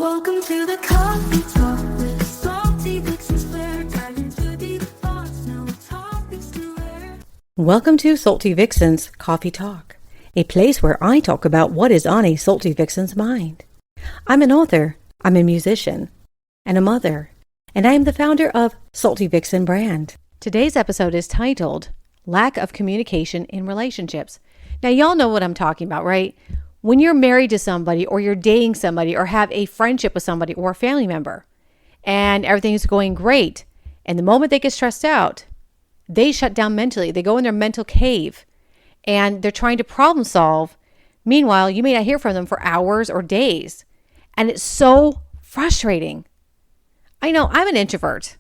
Welcome to the coffee talk with salty Vixen where diving to deep thoughts, no topics to air. Welcome to Salty Vixen's Coffee Talk, a place where I talk about what is on a Salty Vixen's mind. I'm an author, I'm a musician, and a mother, and I am the founder of Salty Vixen brand. Today's episode is titled Lack of Communication in Relationships. Now, y'all know what I'm talking about, right? When you're married to somebody or you're dating somebody or have a friendship with somebody or a family member and everything's going great, and the moment they get stressed out, they shut down mentally. They go in their mental cave and they're trying to problem solve. Meanwhile, you may not hear from them for hours or days. And it's so frustrating. I know I'm an introvert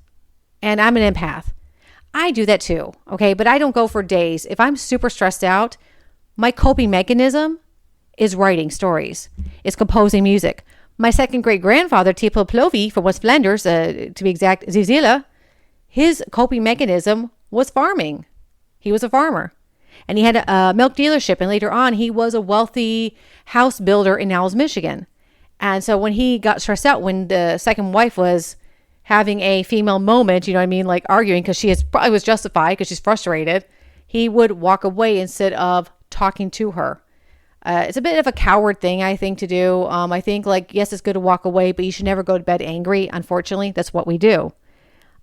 and I'm an empath. I do that too, okay? But I don't go for days. If I'm super stressed out, my coping mechanism is writing stories. It's composing music. My second great grandfather, Tipo Plovi from West Flanders, to be exact, Zizila, his coping mechanism was farming. He was a farmer. And he had a milk dealership. And later on, he was a wealthy house builder in Niles, Michigan. And so when he got stressed out, when the second wife was having a female moment, you know what I mean, like arguing because probably was justified because she's frustrated, he would walk away instead of talking to her. It's a bit of a coward thing, I think, to do. I think, yes, it's good to walk away, but you should never go to bed angry. Unfortunately, that's what we do.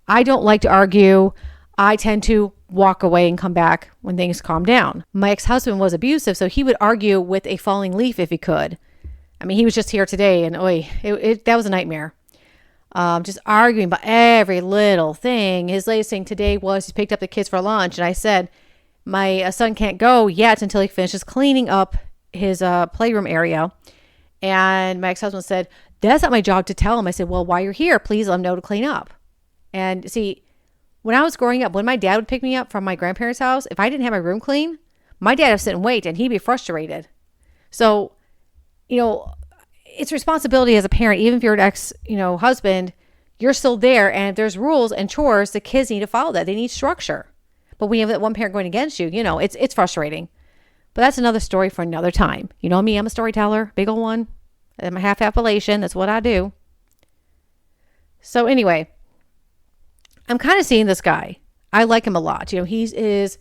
I don't like to argue. I tend to walk away and come back when things calm down. My ex-husband was abusive, so he would argue with a falling leaf if he could. I mean, he was just here today, and that was a nightmare. Just arguing about every little thing. His latest thing today was he picked up the kids for lunch, and I said, my son can't go yet until he finishes cleaning up his playroom area. And my ex-husband said, that's not my job to tell him. I said, well, while you're here, please let him know to clean up. And see, when I was growing up, when my dad would pick me up from my grandparents' house, if I didn't have my room clean, my dad would sit and wait and he'd be frustrated. So, it's responsibility as a parent, even if you're an husband, you're still there. And if there's rules and chores, the kids need to follow that. They need structure. But when you have that one parent going against you, it's frustrating. But that's another story for another time. You know me, I'm a storyteller, big old one. I'm a half Appalachian. That's what I do. So anyway, I'm kind of seeing this guy. I like him a lot. He is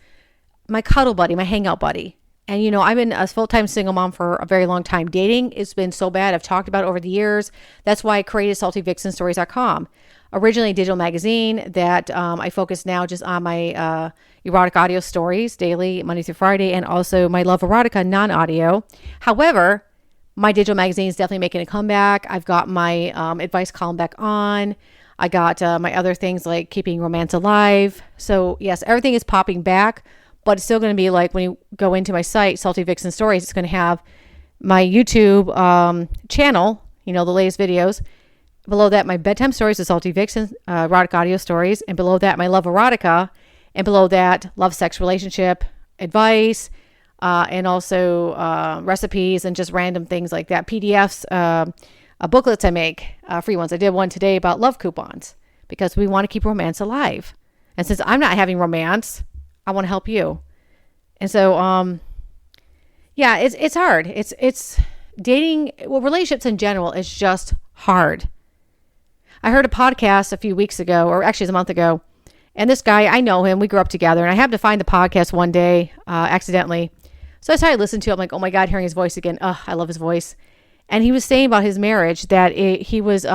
my cuddle buddy, my hangout buddy. And, I've been a full-time single mom for a very long time. Dating has been so bad. I've talked about it over the years. That's why I created saltyvixenstories.com. Originally a digital magazine that I focus now just on my erotic audio stories daily, Monday through Friday, and also my Love Erotica non-audio. However, my digital magazine is definitely making a comeback. I've got my advice column back on. I got my other things like keeping romance alive. So yes, everything is popping back, but it's still going to be like when you go into my site, Salty Vixen Stories, it's going to have my YouTube channel, the latest videos. Below that, my bedtime stories with Salty Vixen, erotic audio stories. And below that, my Love Erotica. And below that, love, sex, relationship, advice, and also recipes and just random things like that. PDFs, booklets I make, free ones. I did one today about love coupons because we want to keep romance alive. And since I'm not having romance, I want to help you. And so, it's hard. It's dating, relationships in general is just hard. I heard a podcast a few weeks ago, or actually it was a month ago, and this guy, I know him, we grew up together, and I happened to find the podcast one day, accidentally. So I started listening to it. I'm like, oh my God, hearing his voice again. I love his voice. And he was saying about his marriage that he was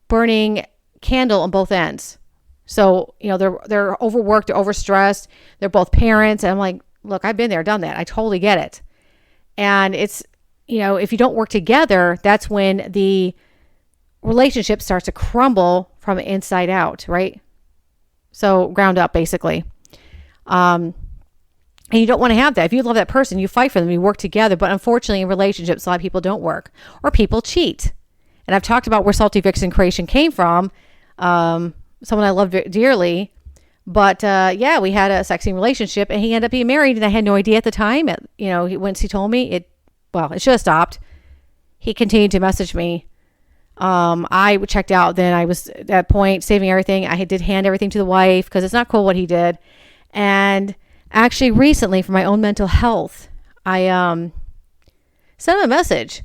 burning candle on both ends. So, they're overworked, they're overstressed, they're both parents. And I'm like, look, I've been there, done that. I totally get it. And it's, if you don't work together, that's when the relationship starts to crumble from inside out, right? So ground up, basically. And you don't want to have that. If you love that person, you fight for them, you work together. But unfortunately, in relationships, a lot of people don't work or people cheat. And I've talked about where Salty Vixen creation came from. Someone I love dearly. But we had a sexy relationship and he ended up being married. And I had no idea at the time. Once he told me, it should have stopped. He continued to message me. I checked out. Then I was at that point saving everything. I did hand everything to the wife because it's not cool what he did. And actually recently for my own mental health, I sent him a message.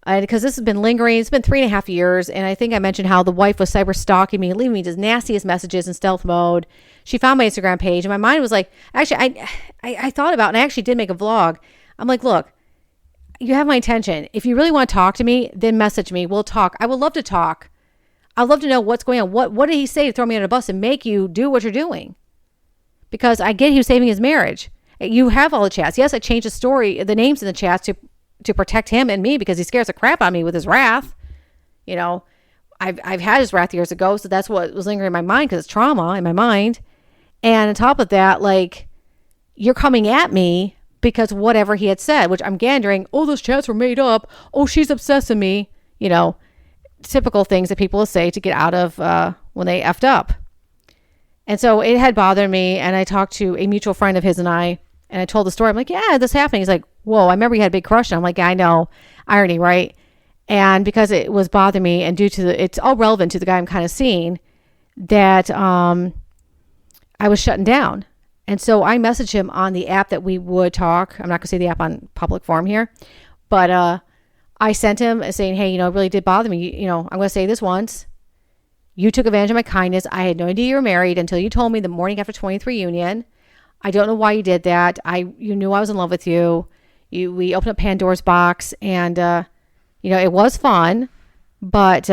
Because this has been lingering. It's been 3.5 years. And I think I mentioned how the wife was cyber stalking me, leaving me just nastiest messages in stealth mode. She found my Instagram page and my mind was like, actually, I thought about, and I actually did make a vlog. I'm like, look, you have my attention. If you really want to talk to me, then message me. We'll talk. I would love to talk. I'd love to know what's going on. What did he say to throw me on a bus and make you do what you're doing? Because I get he was saving his marriage. You have all the chats. Yes, I changed the names in the chats to protect him and me because he scares the crap out of me with his wrath. You know, I've had his wrath years ago, so that's what was lingering in my mind because it's trauma in my mind. And on top of that, like, you're coming at me because whatever he had said, which I'm gandering, oh, those chats were made up. Oh, she's obsessed with me. You know, typical things that people will say to get out of when they effed up. And so it had bothered me. And I talked to a mutual friend of his and I told the story. I'm like, yeah, this happened. He's like, whoa, I remember you had a big crush. And I'm like, yeah, I know. Irony, right? And because it was bothering me and due to it's all relevant to the guy I'm kind of seeing, that I was shutting down. And so I messaged him on the app that we would talk. I'm not going to say the app on public forum here, but I sent him saying, hey, it really did bother me. I'm going to say this once. You took advantage of my kindness. I had no idea you were married until you told me the morning after 23 union. I don't know why you did that. You knew I was in love with you. We opened up Pandora's box and, it was fun, but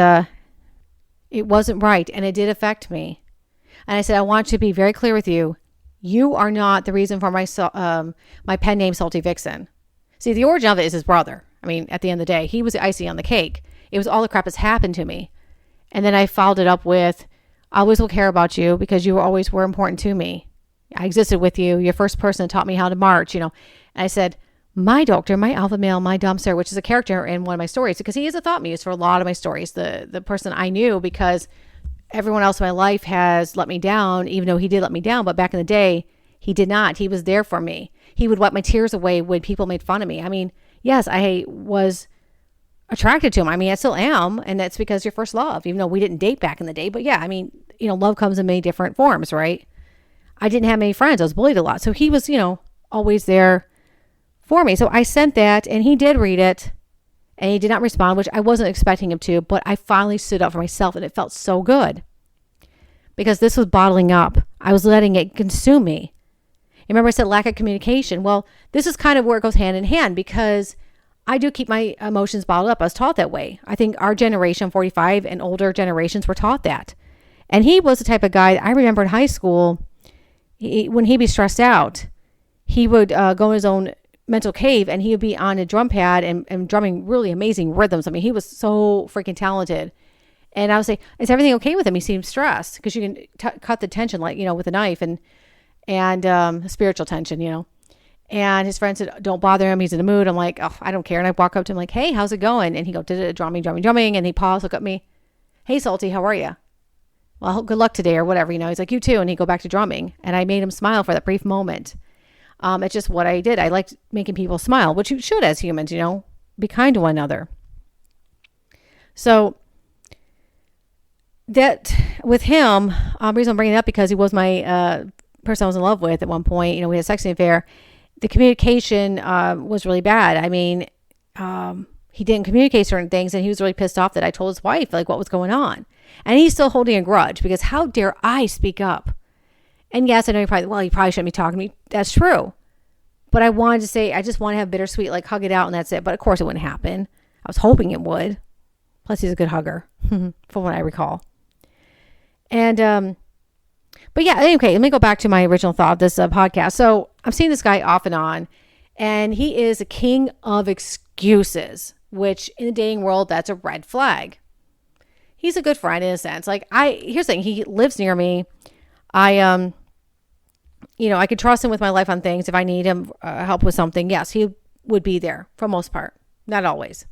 it wasn't right. And it did affect me. And I said, I want to be very clear with you. You are not the reason for my pen name, Salty Vixen. See, the origin of it is his brother. I mean, at the end of the day, he was the icing on the cake. It was all the crap that's happened to me. And then I followed it up with, I always will care about you because you always were important to me. I existed with you. You're the first person that taught me how to march, And I said, my doctor, my alpha male, my dumpster, which is a character in one of my stories, because he is a thought muse for a lot of my stories. The person I knew, because everyone else in my life has let me down, even though he did let me down. But back in the day, he did not. He was there for me. He would wipe my tears away when people made fun of me. I mean, yes, I was attracted to him. I mean, I still am. And that's because your first love, even though we didn't date back in the day. But yeah, I mean, love comes in many different forms, right? I didn't have many friends. I was bullied a lot. So he was, always there for me. So I sent that and he did read it and he did not respond, which I wasn't expecting him to, but I finally stood up for myself and it felt so good because this was bottling up. I was letting it consume me. Remember I said lack of communication. Well, this is kind of where it goes hand in hand because I do keep my emotions bottled up. I was taught that way. I think our generation, 45 and older generations, were taught that. And he was the type of guy I remember in high school, when he'd be stressed out, he would go in his own mental cave and he would be on a drum pad and drumming really amazing rhythms. I mean, he was so freaking talented. And I would say, is everything okay with him? He seems stressed because you can cut the tension like, with a knife and spiritual tension, And his friend said, don't bother him. He's in the mood. I'm like, oh, I don't care. And I walk up to him like, hey, how's it going? And he go, drumming. And he paused, look at me. Hey, Salty, how are you? Well, good luck today or whatever, He's like, you too. And he go back to drumming. And I made him smile for that brief moment. It's just what I did. I liked making people smile, which you should as humans, be kind to one another. So that with him, the reason I'm bringing it up because he was my person I was in love with at one point. We had a sexting affair. The communication was really bad. I mean, he didn't communicate certain things and he was really pissed off that I told his wife like what was going on. And he's still holding a grudge because how dare I speak up? And yes, I know you probably shouldn't be talking to me. That's true. But I wanted to say, I just want to have bittersweet, like hug it out and that's it. But of course it wouldn't happen. I was hoping it would. Plus he's a good hugger from what I recall. And, but yeah, okay, let me go back to my original thought of this podcast. So I'm seeing this guy off and on and he is a king of excuses, which in the dating world, that's a red flag. He's a good friend in a sense. Like here's the thing, he lives near me. I could trust him with my life on things. If I need him help with something, yes, he would be there for most part. Not always.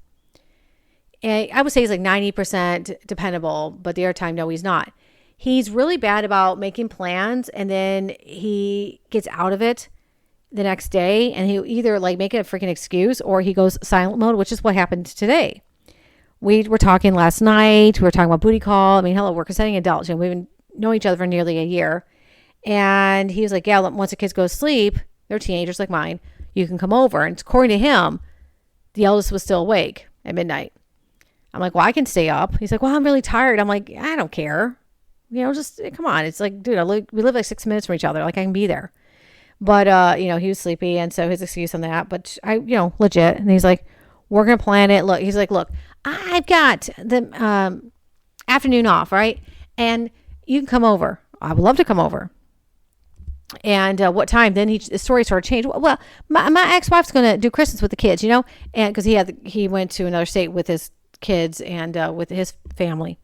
And I would say he's like 90% dependable, but the other time, no, he's not. He's really bad about making plans and then he gets out of it the next day and he'll either like make it a freaking excuse or he goes silent mode, which is what happened today. We were talking last night. We were talking about booty call. I mean, hello, we're consenting adults. We've been knowing each other for nearly a year. And he was like, yeah, once the kids go to sleep, they're teenagers like mine, you can come over. And according to him, the eldest was still awake. at midnight. I'm like, well, I can stay up. He's like, well, I'm really tired. I'm like, I don't care. Just come on. It's like, dude, we live like 6 minutes from each other. Like, I can be there. But, he was sleepy. And so his excuse on that. But I, legit. And he's like, we're going to plan it. Look, he's like, look, I've got the afternoon off, right? And you can come over. I would love to come over. And what time? Then the story sort of changed. Well, my ex-wife's going to do Christmas with the kids, and because he went to another state with his kids and with his family.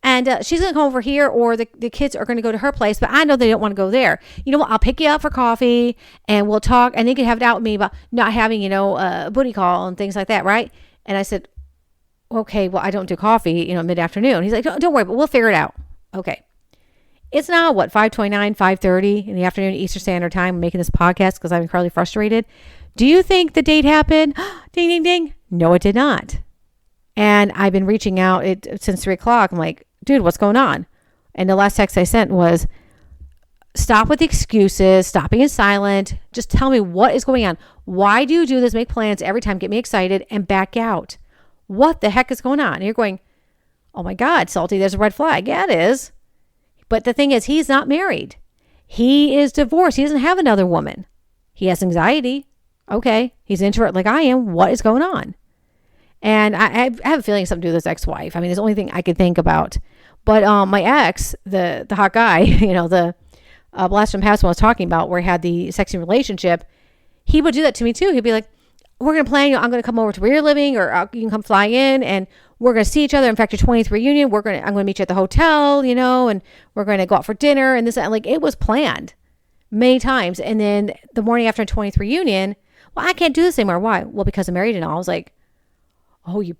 And she's going to come over here, or the kids are going to go to her place, but I know they don't want to go there. You know what? I'll pick you up for coffee and we'll talk, and they can have it out with me about not having, a booty call and things like that, right? And I said, okay, well, I don't do coffee, mid-afternoon. He's like, don't worry, but we'll figure it out. Okay. It's now, 5:29, 5:30 in the afternoon, Eastern Standard Time. I'm making this podcast because I'm incredibly frustrated. Do you think the date happened? Ding, ding, ding. No, it did not. And I've been reaching out since 3 o'clock. I'm like, dude, what's going on? And the last text I sent was, stop with the excuses, stop being silent. Just tell me what is going on. Why do you do this? Make plans every time, get me excited, and back out. What the heck is going on? And you're going, oh my God, Salty, there's a red flag. Yeah, it is. But the thing is, he's not married. He is divorced. He doesn't have another woman. He has anxiety. Okay. He's introvert like I am. What is going on? And I have a feeling something to do with his ex-wife. I mean, it's the only thing I could think about. But my ex, the hot guy, the blast from past one I was talking about, where he had the sexy relationship, he would do that to me too. He'd be like, we're going to plan, I'm going to come over to where you're living, or you can come fly in, and we're going to see each other. In fact, your 20th reunion, I'm going to meet you at the hotel, and we're going to go out for dinner and this, and like, it was planned many times. And then the morning after a 20th reunion, well, I can't do this anymore. Why? Well, because I'm married and all. I was like, oh, you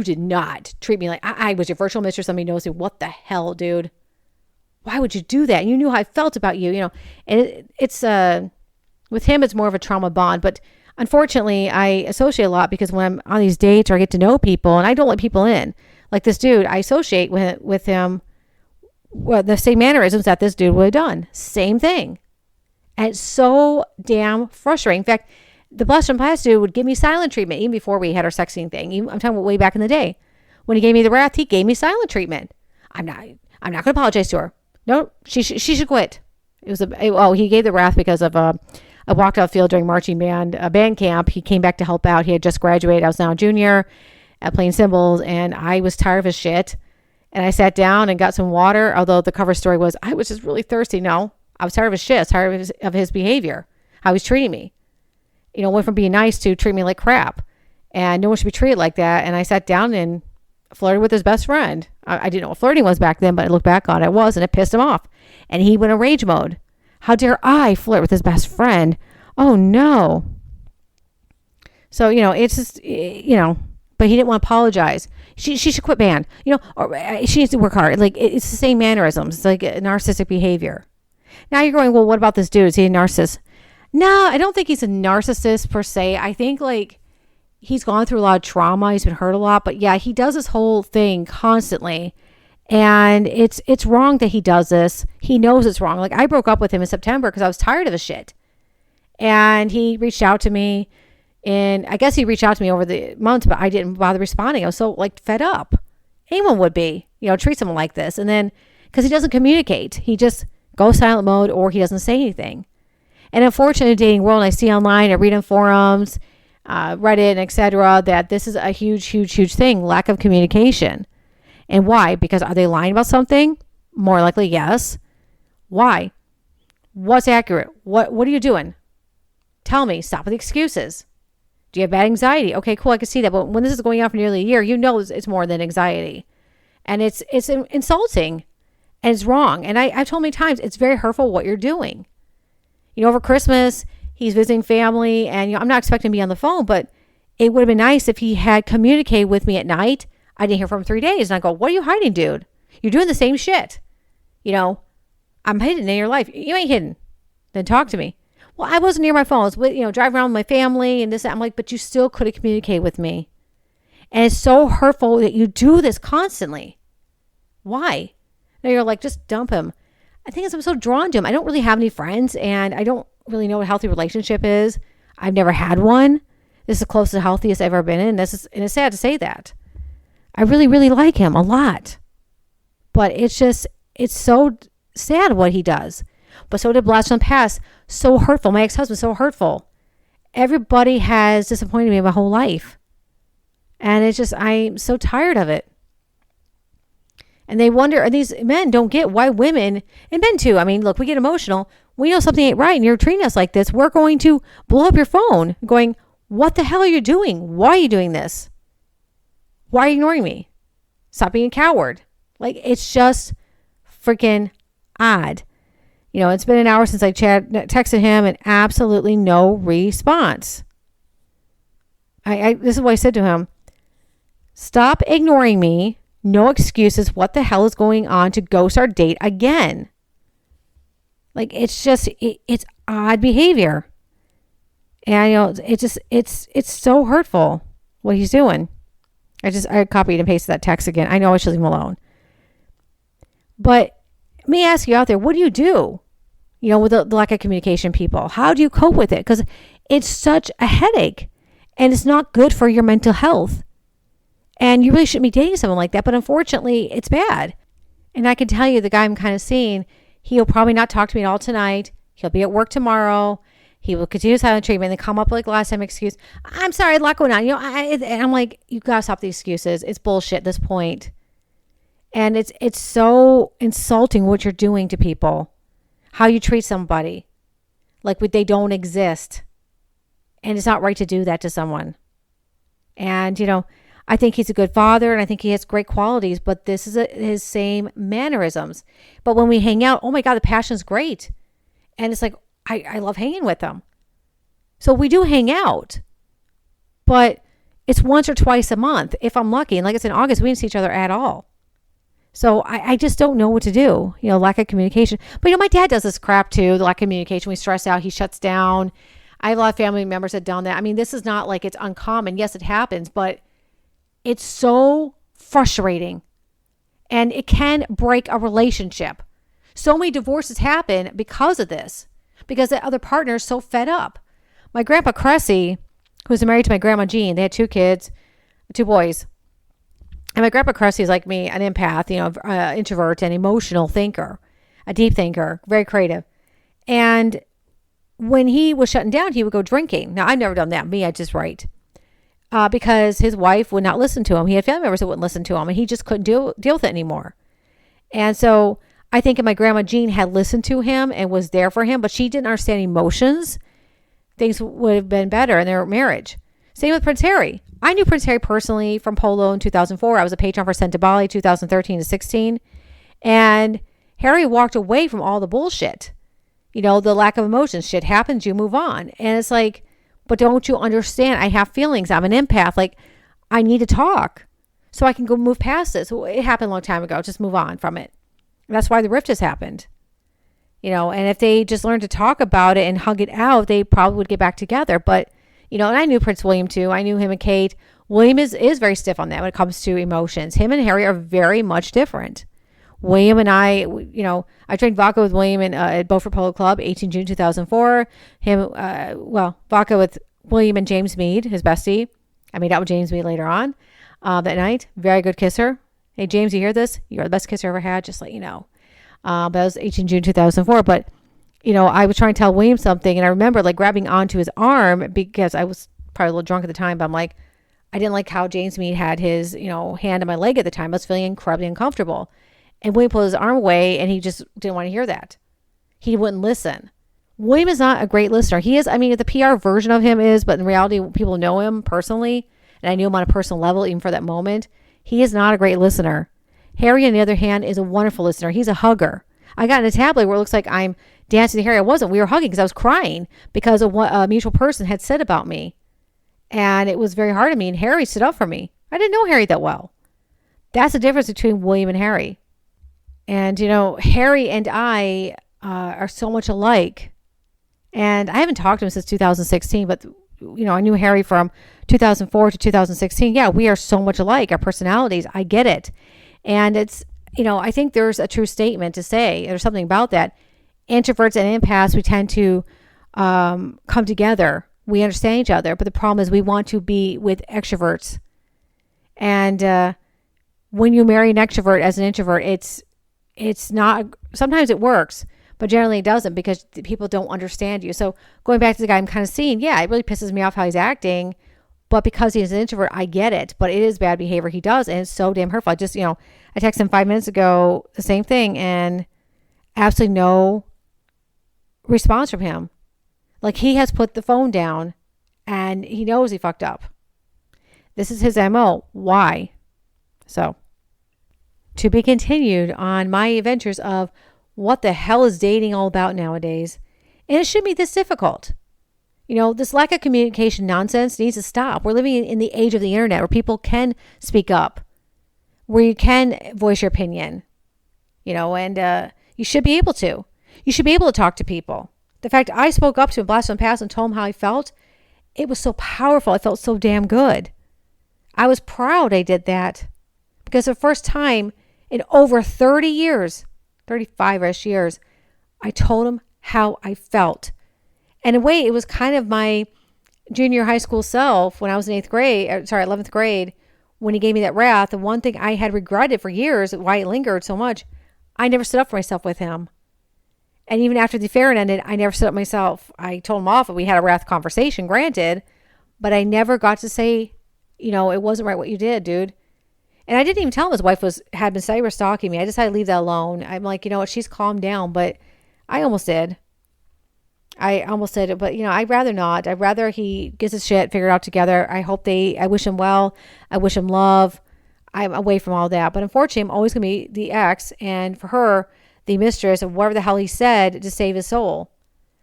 did not treat me like I was your virtual mistress. Somebody knows me. What the hell, dude? Why would you do that? You knew how I felt about you, and it's, with him, it's more of a trauma bond, but unfortunately I associate a lot because when I'm on these dates or I get to know people, and I don't let people in, like this dude, I associate with him, the same mannerisms that this dude would have done. Same thing. And it's so damn frustrating. In fact, the Blessed and Past dude would give me silent treatment even before we had our sexing thing. I'm talking about way back in the day. When he gave me the wrath, he gave me silent treatment. I'm not going to apologize to her. No, she should quit. He gave the wrath because of I walked out field during marching band camp. He came back to help out. He had just graduated. I was now a junior at playing cymbals, and I was tired of his shit. And I sat down and got some water. Although the cover story was I was just really thirsty. No, I was tired of his shit. I was tired of his behavior, how he was treating me. Went from being nice to treat me like crap, and no one should be treated like that. And I sat down and flirted with his best friend. I didn't know what flirting was back then, but I look back on it, and it pissed him off. And he went in rage mode. How dare I flirt with his best friend? Oh no. So, it's just, but he didn't want to apologize. She should quit band, or she needs to work hard. Like, it's the same mannerisms. It's like a narcissistic behavior. Now you're going, well, what about this dude? Is he a narcissist? No, I don't think he's a narcissist per se. I think like he's gone through a lot of trauma. He's been hurt a lot, but yeah, he does this whole thing constantly. And it's wrong that he does this. He knows it's wrong. Like, I broke up with him in September because I was tired of his shit. And he reached out to me, and I guess he reached out to me over the months, but I didn't bother responding. I was so like fed up. Anyone would be, treat someone like this. And then because he doesn't communicate, he just goes silent mode, or he doesn't say anything. And unfortunately, in the dating world, I see online, I read in forums, Reddit, etc., that this is a huge, huge, huge thing. Lack of communication. And why? Because are they lying about something? More likely, yes. Why? What's accurate? What are you doing? Tell me. Stop with the excuses. Do you have bad anxiety? Okay, cool. I can see that. But when this is going on for nearly a year, it's more than anxiety. And it's insulting. And it's wrong. And I've told many times, it's very hurtful what you're doing. Over Christmas, he's visiting family, and I'm not expecting to be on the phone, but it would have been nice if he had communicated with me at night. I didn't hear from him 3 days, and I go, what are you hiding, dude? You're doing the same shit. I'm hidden in your life. You ain't hidden. Then talk to me. Well, I wasn't near my phone. I was with, driving around with my family and this, that. I'm like, but you still could have communicated with me. And it's so hurtful that you do this constantly. Why? Now you're like, just dump him. I think I'm so drawn to him. I don't really have any friends, and I don't really know what a healthy relationship is. I've never had one. This is the closest, healthiest I've ever been in. And it's sad to say that. I really, really like him a lot. But it's so sad what he does. But so did Blast from the Past. So hurtful. My ex-husband, so hurtful. Everybody has disappointed me my whole life. And I'm so tired of it. And they wonder, and these men don't get why women, and men too, I mean, look, we get emotional. We know something ain't right and you're treating us like this. We're going to blow up your phone going, what the hell are you doing? Why are you doing this? Why are you ignoring me? Stop being a coward. Like, it's just freaking odd. It's been an hour since I texted him and absolutely no response. This is what I said to him. Stop ignoring me. No excuses. What the hell is going on to ghost our date again? Like, it's odd behavior. And, it's so hurtful what he's doing. I copied and pasted that text again. I know I should leave him alone. But let me ask you out there, what do you do? With the lack of communication, people, how do you cope with it? Because it's such a headache and it's not good for your mental health. And you really shouldn't be dating someone like that. But unfortunately, it's bad. And I can tell you, the guy I'm kind of seeing, he'll probably not talk to me at all tonight. He'll be at work tomorrow. He will continue silent treatment and come up like last time excuse. I'm sorry, I had a lot going on. And I'm like, you got to stop the excuses. It's bullshit at this point. And it's so insulting what you're doing to people. How you treat somebody. Like they don't exist. And it's not right to do that to someone. And, I think he's a good father and I think he has great qualities, but this is his same mannerisms. But when we hang out, oh my God, the passion's great. And it's like, I love hanging with him. So we do hang out, but it's once or twice a month if I'm lucky. And like I said, in August, we didn't see each other at all. So I just don't know what to do, lack of communication. But my dad does this crap too, the lack of communication. We stress out, he shuts down. I have a lot of family members that done that. I mean, this is not like it's uncommon. Yes, it happens, but it's so frustrating and it can break a relationship. So many divorces happen because of this, because the other partner is so fed up. My grandpa Cressy, who was married to my grandma Jean, they had 2 kids, 2 boys. And my grandpa Cressy is like me, an empath, introvert, an emotional thinker, a deep thinker, very creative. And when he was shutting down, he would go drinking. Now, I've never done that. Me, I just write. Because his wife would not listen to him. He had family members that wouldn't listen to him, and he just couldn't deal with it anymore. And so I think if my grandma Jean had listened to him and was there for him, but she didn't understand emotions, things would have been better in their marriage. Same with Prince Harry. I knew Prince Harry personally from Polo in 2004. I was a patron for Sent to Bali 2013 to 16. And Harry walked away from all the bullshit. The lack of emotions. Shit happens, you move on. And it's like, but don't you understand? I have feelings. I'm an empath. Like, I need to talk so I can go move past this. It happened a long time ago. Just move on from it. And that's why the rift has happened. And if they just learned to talk about it and hug it out, they probably would get back together. But, and I knew Prince William too. I knew him and Kate. William is very stiff on that when it comes to emotions. Him and Harry are very much different. William and I drank vodka with William at Beaufort Polo Club, 18 June 2004. Vodka with William and James Mead, his bestie. I made out with James Mead later on that night. Very good kisser. Hey, James, you hear this? You're the best kisser I ever had, just let you know. But that was 18 June 2004. But, I was trying to tell William something, and I remember grabbing onto his arm because I was probably a little drunk at the time, but I'm like, I didn't like how James Mead had his, hand on my leg at the time. I was feeling incredibly uncomfortable. And William pulled his arm away and he just didn't want to hear that. He wouldn't listen. William is not a great listener. He is, the PR version of him is, but in reality, people know him personally. And I knew him on a personal level, even for that moment. He is not a great listener. Harry, on the other hand, is a wonderful listener. He's a hugger. I got in a tablet where it looks like I'm dancing to Harry. I wasn't. We were hugging because I was crying because of what a mutual person had said about me. And it was very hard on me. And Harry stood up for me. I didn't know Harry that well. That's the difference between William and Harry. And, Harry and I are so much alike. And I haven't talked to him since 2016, but, I knew Harry from 2004 to 2016. Yeah, we are so much alike. Our personalities, I get it. And it's, I think there's a true statement to say, there's something about that. Introverts and empaths, we tend to come together we understand each other. But the problem is we want to be with extroverts. And when you marry an extrovert as an introvert, it's not, sometimes it works, but generally it doesn't because people don't understand you. So going back to the guy I'm kind of seeing, yeah, it really pisses me off how he's acting. But because he's an introvert, I get it. But it is bad behavior he does, and it's so damn hurtful. I just, I texted him 5 minutes ago, the same thing, and absolutely no response from him. Like, he has put the phone down, and he knows he fucked up. This is his MO. Why? So, to be continued on my adventures of what the hell is dating all about nowadays. And it shouldn't be this difficult. This lack of communication nonsense needs to stop. We're living in the age of the internet where people can speak up, where you can voice your opinion, and you should be able to. You should be able to talk to people. The fact I spoke up to him, blast him past, and told him how I felt, it was so powerful. I felt so damn good. I was proud I did that because the first time in over 30 years, 35-ish years, I told him how I felt. And in a way, it was kind of my junior high school self when I was in 11th grade, when he gave me that wrath. The one thing I had regretted for years, why it lingered so much, I never stood up for myself with him. And even after the affair ended, I never stood up myself. I told him off, and we had a wrath conversation, granted, but I never got to say, it wasn't right what you did, dude. And I didn't even tell him his wife had been cyber stalking me. I decided to leave that alone. I'm like, what, she's calmed down, but I almost did. But I'd rather not. I'd rather he gets his shit figured out together. I wish him well. I wish him love. I'm away from all that. But unfortunately, I'm always going to be the ex, and for her, the mistress of whatever the hell he said to save his soul,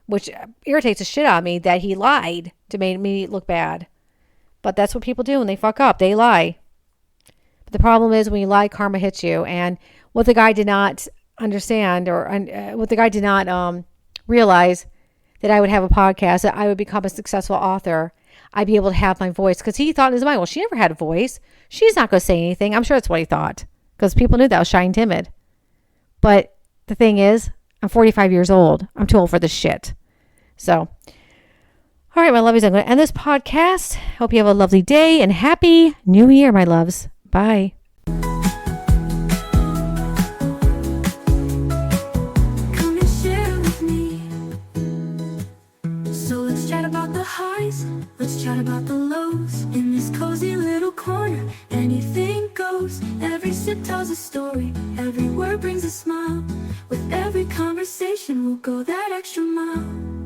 which irritates the shit out of me that he lied to make me look bad. But that's what people do when they fuck up. They lie. But the problem is when you lie, karma hits you. And what the guy did not understand, or what the guy did not realize, that I would have a podcast, that I would become a successful author. I'd be able to have my voice. Because he thought in his mind, well, she never had a voice. She's not going to say anything. I'm sure that's what he thought. Because people knew that I was shy and timid. But the thing is, I'm 45 years old. I'm too old for this shit. So, all right, my lovies, I'm going to end this podcast. Hope you have a lovely day and happy New Year, my loves. Bye. Come and share with me. So let's chat about the highs, let's chat about the lows. In this cozy little corner, anything goes. Every sip tells a story, every word brings a smile. With every conversation, we'll go that extra mile.